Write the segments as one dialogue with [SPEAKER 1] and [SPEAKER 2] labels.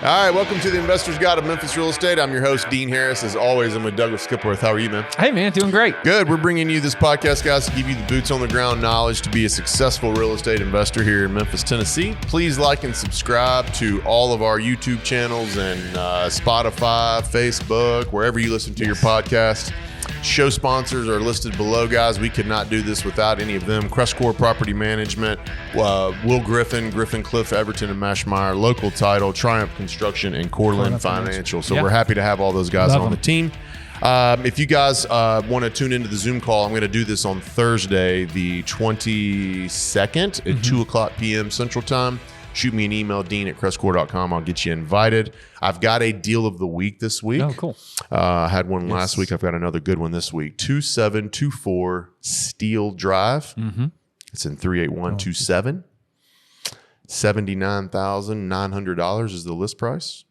[SPEAKER 1] All right, welcome to the Investor's Guide of Memphis Real Estate. I'm your host, Dean Harris. As always, I'm with Douglas Skipworth. How are you, man?
[SPEAKER 2] Hey, man, doing great.
[SPEAKER 1] Good. We're bringing you this podcast, guys, to give you the boots on the ground knowledge to be a successful real estate investor here in Memphis, Tennessee. Please like and subscribe to all of our YouTube channels and Spotify, Facebook, wherever you listen to your podcast. Show sponsors are listed below, guys. We could not do this without any of them. CrestCore Property Management, Will Griffin, Cliff, Everton, and Mashmeyer, Local Title, Triumph Construction, and Corlin Financial. So we're happy to have all those guys on the team. If you guys want to tune into the Zoom call, I'm going to do this on Thursday, the 22nd at 2 o'clock p.m. Central Time. Shoot me an email, dean@crestcore.com. I'll get you invited. I've got a deal of the week this week.
[SPEAKER 2] Oh, cool.
[SPEAKER 1] I had one last week. I've got another good one this week. 2724 Steel Drive. It's in 38127. $79,900 is the list price.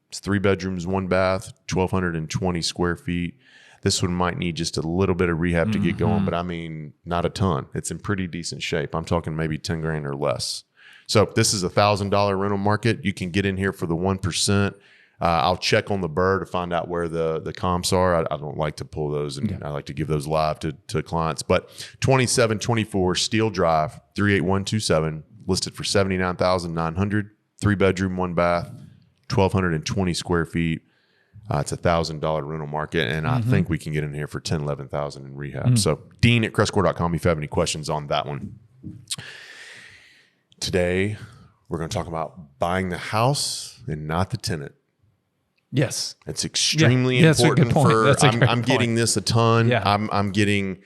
[SPEAKER 1] It's 3 bedrooms, 1 bath, 1,220 square feet. This one might need just a little bit of rehab to get going, but I mean, not a ton. It's in pretty decent shape. I'm talking maybe 10 grand or less. So this is a $1,000 rental market. You can get in here for the 1%. I'll check on the BRRRR to find out where the comps are. I don't like to pull those, and I like to give those live to clients. But 2724 Steel Drive, 38127, listed for $79,900. 3 bedroom, 1 bath, 1,220 square feet. It's a $1,000 rental market, and I think we can get in here for $10,000, $11,000 in rehab. So dean@crestcore.com if you have any questions on that one. Today, we're going to talk about buying the house and not the tenant.
[SPEAKER 2] Yes.
[SPEAKER 1] It's extremely important for, I'm getting this a ton.
[SPEAKER 2] Yeah.
[SPEAKER 1] I'm getting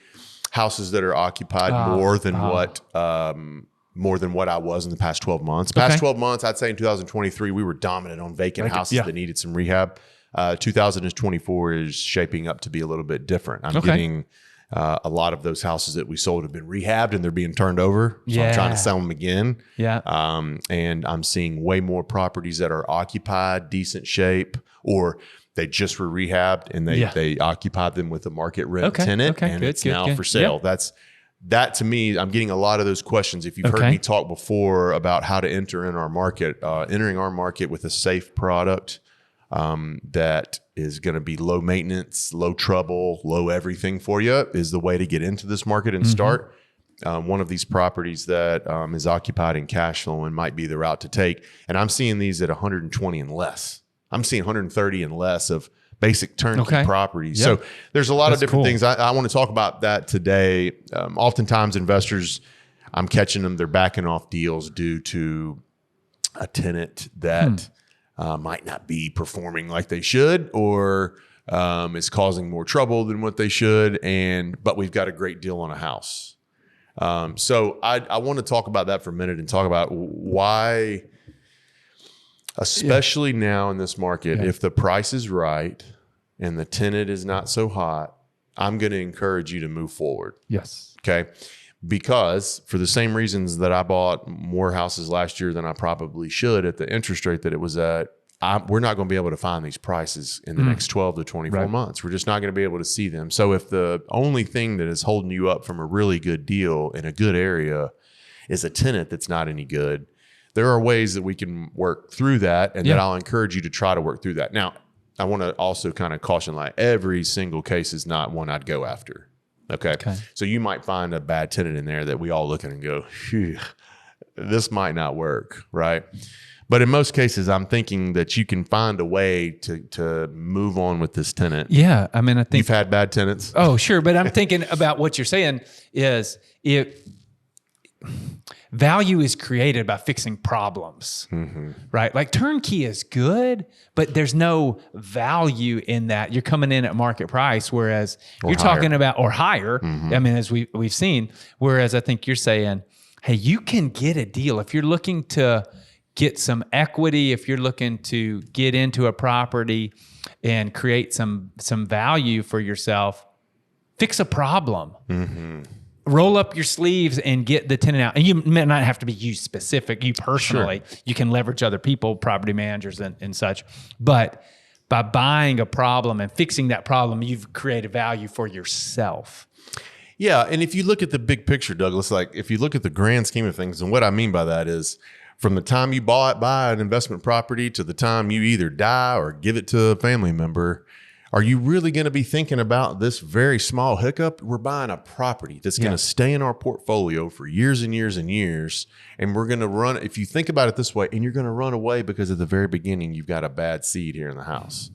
[SPEAKER 1] houses that are occupied more than what I was in the past 12 months. Past 12 months, I'd say in 2023, we were dominant on vacant houses that needed some rehab. 2024 is shaping up to be a little bit different. I'm getting a lot of those houses that we sold have been rehabbed and they're being turned over. So I'm trying to sell them again. And I'm seeing way more properties that are occupied, decent shape, or they just were rehabbed and they occupied them with a market rent tenant and it's now for sale. That to me, I'm getting a lot of those questions. If you've heard me talk before about how to enter in our market, entering our market with a safe product that is going to be low maintenance, low trouble, low everything for you is the way to get into this market and start. One of these properties that is occupied in cash flow and might be the route to take. And I'm seeing these at 120 and less. I'm seeing 130 and less of basic turnkey properties. So there's a lot of different things. I want to talk about that today. Oftentimes investors, I'm catching them, they're backing off deals due to a tenant that might not be performing like they should, or is causing more trouble than what they should. But we've got a great deal on a house. So I want to talk about that for a minute and talk about why, especially now in this market, if the price is right and the tenant is not so hot, I'm going to encourage you to move forward.
[SPEAKER 2] Yes.
[SPEAKER 1] Okay. Because for the same reasons that I bought more houses last year than I probably should at the interest rate that it was at, we're not going to be able to find these prices in the next 12 to 24 months. We're just not going to be able to see them. So if the only thing that is holding you up from a really good deal in a good area is a tenant that's not any good, there are ways that we can work through that, and that I'll encourage you to try to work through that. Now, I want to also kind of caution, like every single case is not one I'd go after. Okay. So you might find a bad tenant in there that we all look at and go, phew, this might not work, right? But in most cases, I'm thinking that you can find a way to move on with this tenant.
[SPEAKER 2] Yeah. I mean, I think
[SPEAKER 1] you've had bad tenants.
[SPEAKER 2] Oh, sure. But I'm thinking about what you're saying is value is created by fixing problems, right? Like turnkey is good, but there's no value in that. You're coming in at market price, whereas you're talking about, or higher. I mean, as we've seen, whereas I think you're saying, hey, you can get a deal if you're looking to get some equity, if you're looking to get into a property and create some value for yourself, fix a problem. Roll up your sleeves and get the tenant out. And you may not have to be you specific, you personally. Sure. You can leverage other people, property managers and such. But by buying a problem and fixing that problem, you've created value for yourself.
[SPEAKER 1] Yeah, and if you look at the big picture, Douglas, like if you look at the grand scheme of things, and what I mean by that is from the time you buy an investment property to the time you either die or give it to a family member, are you really going to be thinking about this very small hiccup? We're buying a property that's going to stay in our portfolio for years and years and years. And we're going to run, if you think about it this way, and you're going to run away because at the very beginning, you've got a bad seed here in the house.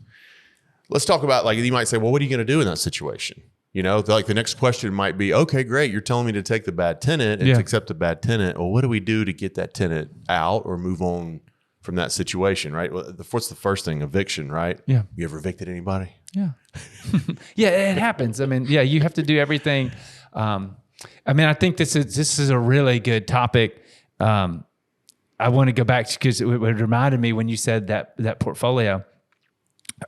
[SPEAKER 1] Let's talk about, like, you might say, well, what are you going to do in that situation? You know, like the next question might be, okay, great. You're telling me to take the bad tenant and to accept the bad tenant. Well, what do we do to get that tenant out or move on from that situation, right? Well, what's the first thing? Eviction, right?
[SPEAKER 2] Yeah.
[SPEAKER 1] You ever evicted anybody?
[SPEAKER 2] Yeah. Yeah, it happens. I mean, yeah, you have to do everything. I mean, I think this is a really good topic. I want to go back because it reminded me when you said that portfolio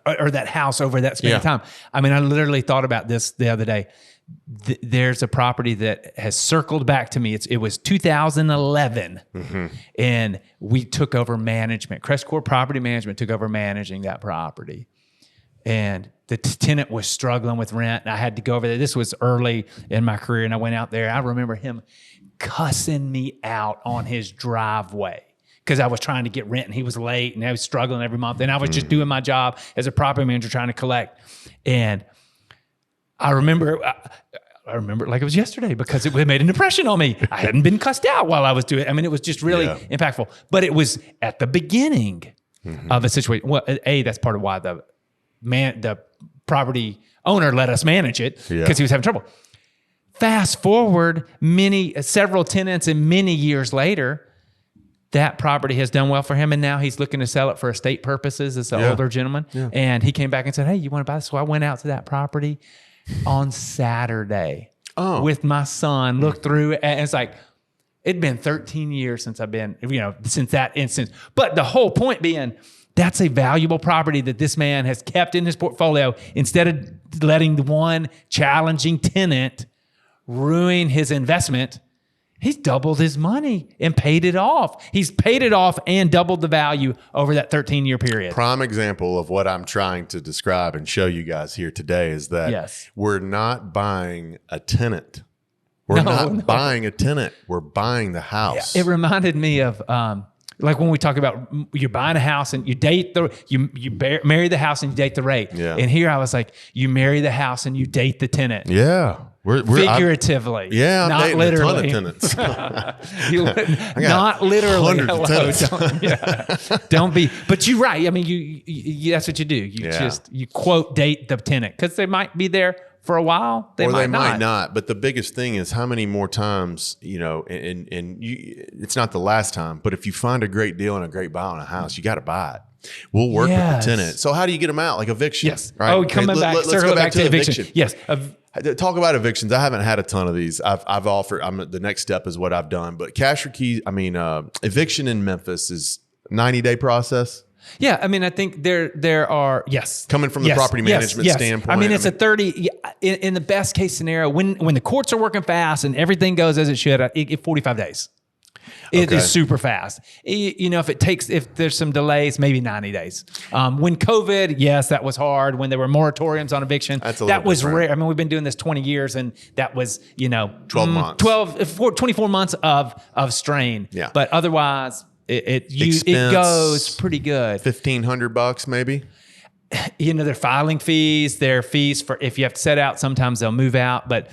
[SPEAKER 2] or that house over that span of time. I mean, I literally thought about this the other day. There's a property that has circled back to me. It was 2011, and we took over management. CrestCore Property Management took over managing that property, and the tenant was struggling with rent. And I had to go over there. This was early in my career, and I went out there. I remember him cussing me out on his driveway because I was trying to get rent, and he was late, and I was struggling every month, and I was just doing my job as a property manager trying to collect, and I remember it like it was yesterday because it made an impression on me. I hadn't been cussed out while I was doing it. I mean, it was just really impactful. But it was at the beginning of a situation. Well, that's part of why the property owner let us manage it because he was having trouble. Fast forward several tenants and many years later, that property has done well for him, and now he's looking to sell it for estate purposes. It's an older gentleman. Yeah. And he came back and said, hey, you want to buy this? So I went out to that property on Saturday with my son, looked through it, and it's like, it'd been 13 years since I've been, since that instance. But the whole point being, that's a valuable property that this man has kept in his portfolio instead of letting the one challenging tenant ruin his investment. He's doubled his money and paid it off. He's paid it off and doubled the value over that 13-year period.
[SPEAKER 1] Prime example of what I'm trying to describe and show you guys here today is that we're not buying a tenant. We're not buying a tenant. We're buying the house.
[SPEAKER 2] Yeah, it reminded me of like when we talk about you're buying a house and you date you marry the house and you date the rate. Yeah. And here I was like, you marry the house and you date the tenant.
[SPEAKER 1] Yeah.
[SPEAKER 2] Figuratively.
[SPEAKER 1] I'm
[SPEAKER 2] not
[SPEAKER 1] dating
[SPEAKER 2] literally.
[SPEAKER 1] A ton of tenants.
[SPEAKER 2] Not literally.
[SPEAKER 1] Hundreds of tenants.
[SPEAKER 2] Don't be. But you're right. I mean, you that's what you do. You quote date the tenant because they might be there for a while. They might not.
[SPEAKER 1] But the biggest thing is how many more times, it's not the last time, but if you find a great deal and a great buy on a house, you got to buy it. We'll work with the tenant. So how do you get them out? Like eviction.
[SPEAKER 2] Yes.
[SPEAKER 1] Right?
[SPEAKER 2] Oh, coming back. Let's go back to eviction. Yes.
[SPEAKER 1] Talk about evictions. I haven't had a ton of these. I've offered. The next step is what I've done. But cash for keys. Eviction in Memphis is 90-day process.
[SPEAKER 2] Yeah, I mean, I think there are
[SPEAKER 1] coming from the property management standpoint.
[SPEAKER 2] I mean, it's a 30 in the best case scenario when the courts are working fast and everything goes as it should. 45 days. It is super fast. If there's some delays, maybe 90 days. When COVID, yes, that was hard. When there were moratoriums on eviction, that was rare. I mean, we've been doing this 20 years, and that was
[SPEAKER 1] 12 months,
[SPEAKER 2] 24 months of strain. Yeah, but otherwise. It goes pretty good.
[SPEAKER 1] $1,500 maybe.
[SPEAKER 2] Their filing fees, their fees for if you have to set out. Sometimes they'll move out, but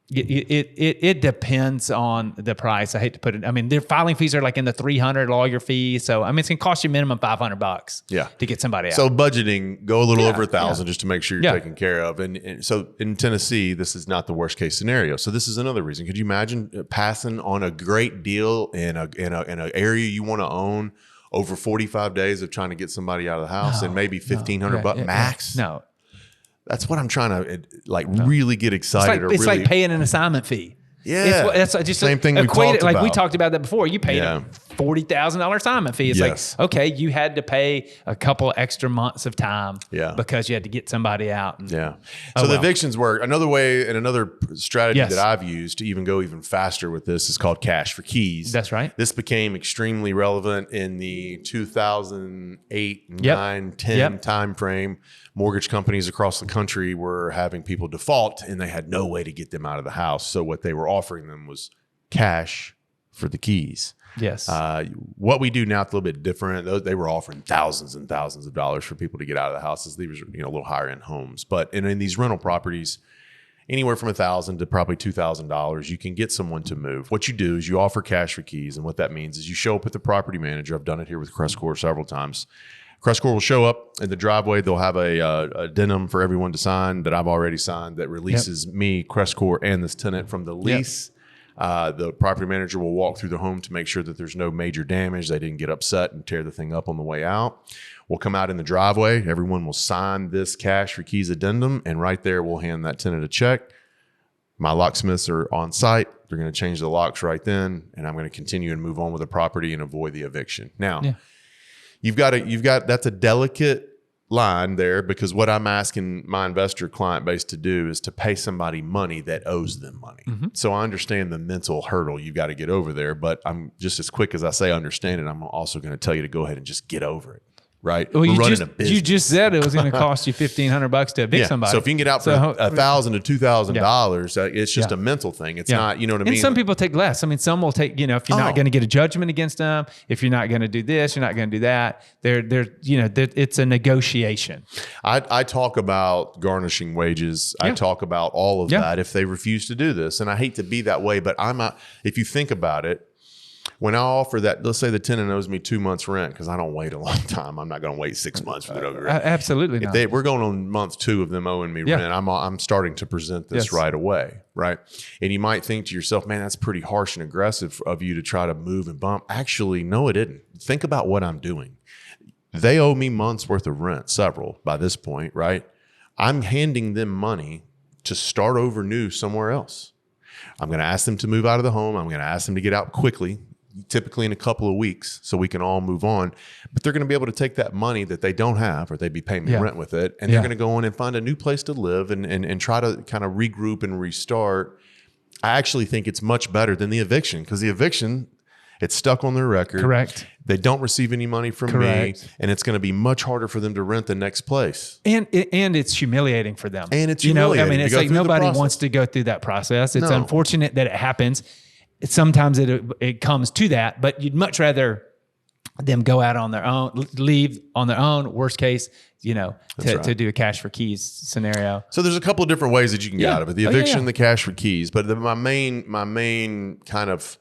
[SPEAKER 2] it depends on the price. I hate to put it. I mean, their filing fees are like in the $300 lawyer fees. So I mean, it's gonna cost you minimum $500. Yeah, to get somebody out.
[SPEAKER 1] So budgeting, go a little over $1,000 just to make sure you're taken care of. And so in Tennessee, this is not the worst case scenario. So this is another reason. Could you imagine passing on a great deal in an area you want to own over 45 days of trying to get somebody out of the house and maybe $1,500 max?
[SPEAKER 2] No.
[SPEAKER 1] That's what I'm trying to really get excited.
[SPEAKER 2] It's like paying an assignment fee.
[SPEAKER 1] Yeah,
[SPEAKER 2] that's just
[SPEAKER 1] same thing. We talked about.
[SPEAKER 2] We talked about that before. You paid a $40,000 assignment fee. It's like, okay, you had to pay a couple extra months of time because you had to get somebody out.
[SPEAKER 1] So the evictions work. Another way and another strategy that I've used to go even faster with this is called cash for keys.
[SPEAKER 2] That's right.
[SPEAKER 1] This became extremely relevant in the 2008, 9, 10 timeframe. Mortgage companies across the country were having people default and they had no way to get them out of the house. So what they were offering them was cash for the keys.
[SPEAKER 2] Yes.
[SPEAKER 1] What we do now is a little bit different. They were offering thousands and thousands of dollars for people to get out of the houses. These were, a little higher end homes, but in these rental properties, anywhere from $1,000 to probably $2,000, you can get someone to move. What you do is you offer cash for keys, and what that means is you show up with the property manager. I've done it here with CrestCore several times. CrestCore will show up in the driveway. They'll have a addendum for everyone to sign that I've already signed that releases me, CrestCore, and this tenant from the lease. The property manager will walk through the home to make sure that there's no major damage. They didn't get upset and tear the thing up on the way out. We'll come out in the driveway. Everyone will sign this cash for keys addendum, and right there we'll hand that tenant a check. My locksmiths are on site. They're going to change the locks right then, and I'm going to continue and move on with the property and avoid the eviction. Now, you've got that's a delicate line there, because what I'm asking my investor client base to do is to pay somebody money that owes them money. So I understand the mental hurdle you've got to get over there, but I'm just as quick as I say I understand it, I'm also going to tell you to go ahead and just get over it. Right.
[SPEAKER 2] Well, you just said it was going to cost you $1,500 to evict somebody.
[SPEAKER 1] So if you can get out for $1,000 to $2,000, it's just a mental thing. It's not, you know what I mean?
[SPEAKER 2] And some people take less. I mean, some will take, if you're not going to get a judgment against them, if you're not going to do this, you're not going to do that. It's a negotiation.
[SPEAKER 1] I talk about garnishing wages. I talk about all of that if they refuse to do this. And I hate to be that way, but if you think about it, when I offer that, let's say the tenant owes me 2 months rent, because I don't wait a long time. I'm not going to wait 6 months for the rent.
[SPEAKER 2] Absolutely not.
[SPEAKER 1] We're going on month 2 of them owing me rent. I'm starting to present this right away, right? And you might think to yourself, man, that's pretty harsh and aggressive of you to try to move and bump. Actually, no, it isn't. Think about what I'm doing. They owe me months worth of rent, several by this point, right? I'm handing them money to start over new somewhere else. I'm going to ask them to move out of the home. I'm going to ask them to get out quickly, typically in a couple of weeks, so we can all move on. But they're going to be able to take that money that they don't have, or they'd be paying me rent with it, and they're going to go in and find a new place to live and try to kind of regroup and restart. I actually think it's much better than the eviction, because the eviction, it's stuck on their record.
[SPEAKER 2] Correct.
[SPEAKER 1] They don't receive any money from me, and it's going to be much harder for them to rent the next place.
[SPEAKER 2] And it's humiliating for them.
[SPEAKER 1] And it's humiliating.
[SPEAKER 2] It's like nobody wants to go through that process. It's unfortunate that it happens. Sometimes it comes to that, but you'd much rather them go out on their own, leave on their own. Worst case, to do a cash for keys scenario.
[SPEAKER 1] So there's a couple of different ways that you can get out of it: the eviction, the cash for keys. But my main kind of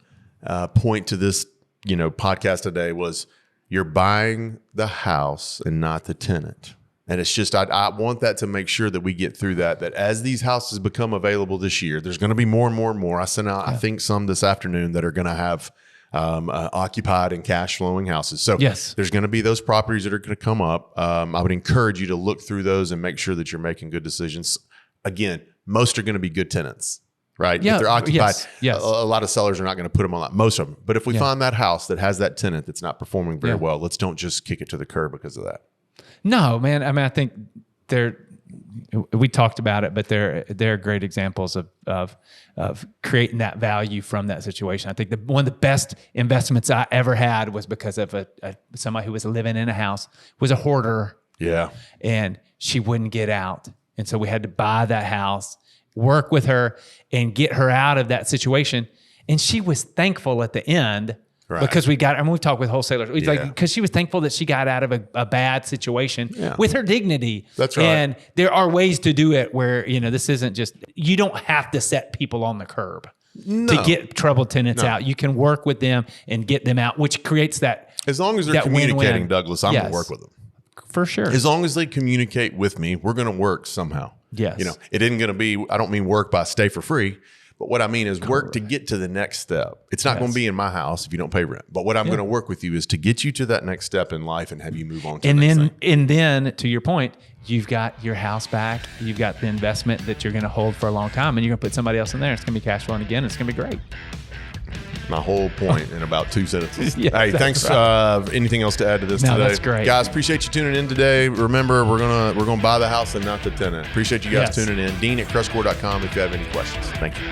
[SPEAKER 1] point to this podcast today was, you're buying the house and not the tenant. And it's just, I want that to make sure that we get through that as these houses become available this year, there's going to be more and more and more. I sent out, I think, some this afternoon that are going to have occupied and cash flowing houses. So there's going to be those properties that are going to come up. I would encourage you to look through those and make sure that you're making good decisions. Again, most are going to be good tenants, right?
[SPEAKER 2] Yeah,
[SPEAKER 1] if they're occupied, a lot of sellers are not going to put them on that, most of them. But if we find that house that has that tenant that's not performing very well, don't just kick it to the curb because of that.
[SPEAKER 2] No, man. I mean, I think we talked about it, but they're great examples of creating that value from that situation. I think one of the best investments I ever had was because of somebody who was living in a house, was a hoarder.
[SPEAKER 1] Yeah.
[SPEAKER 2] And she wouldn't get out. And so we had to buy that house, work with her, and get her out of that situation. And she was thankful at the end. Right. Because we talked with wholesalers, because she was thankful that she got out of a bad situation with her dignity.
[SPEAKER 1] That's right.
[SPEAKER 2] And there are ways to do it where, this isn't just, you don't have to set people on the curb to get troubled tenants out. You can work with them and get them out, which creates that.
[SPEAKER 1] As long as they're communicating, win-win. Douglas, I'm going to work with them.
[SPEAKER 2] For sure.
[SPEAKER 1] As long as they communicate with me, we're going to work somehow.
[SPEAKER 2] Yes.
[SPEAKER 1] It isn't going to be, I don't mean work by stay for free. But what I mean is work to get to the next step. It's not going to be in my house if you don't pay rent. But what I'm going to work with you is to get you to that next step in life and have you move on to the next thing.
[SPEAKER 2] And then, to your point, you've got your house back. You've got the investment that you're going to hold for a long time, and you're going to put somebody else in there. It's going to be cash flowing again. It's going to be great.
[SPEAKER 1] My whole point in about 2 sentences. Hey, thanks. Right. Anything else to add to this today?
[SPEAKER 2] That's great,
[SPEAKER 1] guys. Appreciate you tuning in today. Remember, we're gonna buy the house and not the tenant. Appreciate you guys tuning in. Dean at CrestCore.com if you have any questions. Thank you.